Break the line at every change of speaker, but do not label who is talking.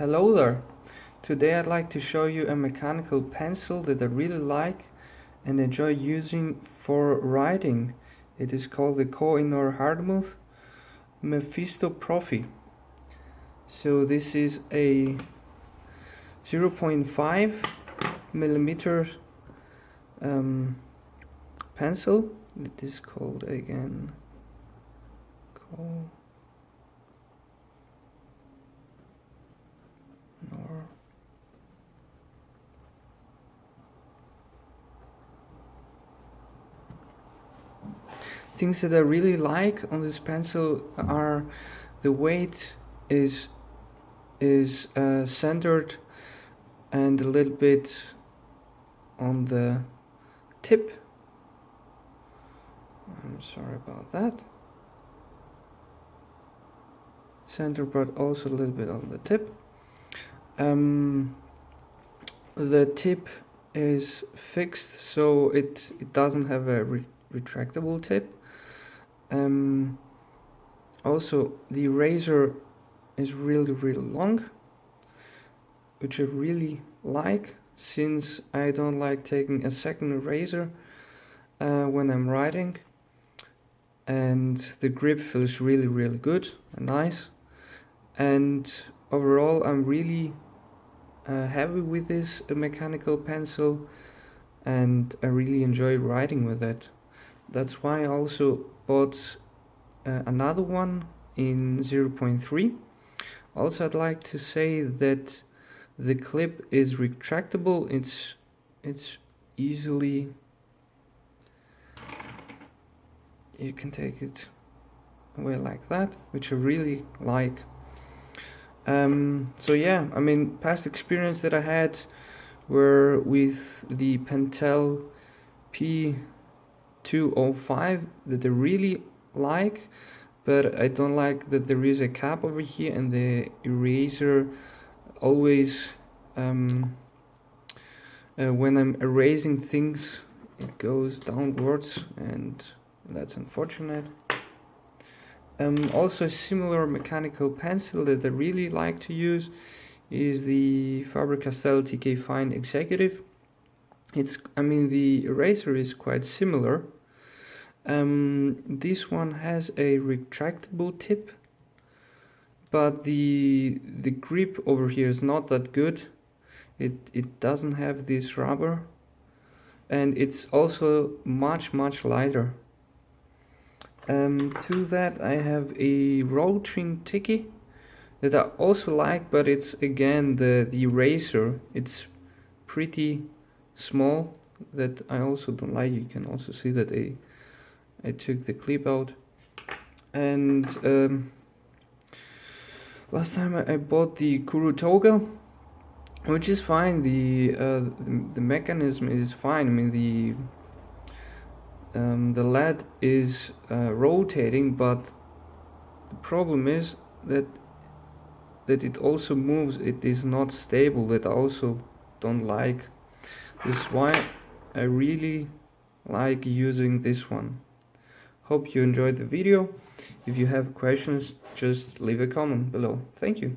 Hello there! Today I'd like to show you a mechanical pencil that I really like and enjoy using for writing. It is called the Koh-I-Noor Hardtmuth Mephisto Profi. So this is a 0.5 millimeter pencil. It is called again Koh-I-Noor. Things that I really like on this pencil are the weight is centered and a little bit on the tip. I'm sorry about that. Center, but also a little bit on the tip. The tip is fixed, so it doesn't have a retractable tip. Also, the eraser is really long, which I really like, since I don't like taking a second eraser when I'm writing, and the grip feels really good and nice. And overall, I'm really happy with this mechanical pencil, and I really enjoy writing with it. That's why I also bought another one in 0.3. Also, I'd like to say that the clip is retractable. It's easily, you can take it away like that, which I really like. So yeah, I mean, past experience that I had were with the Pentel P205 that I really like, but I don't like that there is a cap over here and the eraser always when I'm erasing things it goes downwards, and that's unfortunate. Also, a similar mechanical pencil that I really like to use is the Faber-Castell TK Fine Executive. The eraser is quite similar. This one has a retractable tip, but the grip over here is not that good. It doesn't have this rubber, and it's also much lighter. To that I have a Rotring Tiki that I also like, but it's again the eraser, it's pretty small, that I also don't like. You can also see that I took the clip out. And last time I bought the Kurutoga, which is fine. The mechanism is fine. I mean, the lead is rotating, but the problem is that it also moves. It is not stable. That I also don't like. This is why I really like using this one. Hope you enjoyed the video. If you have questions, just leave a comment below. Thank you.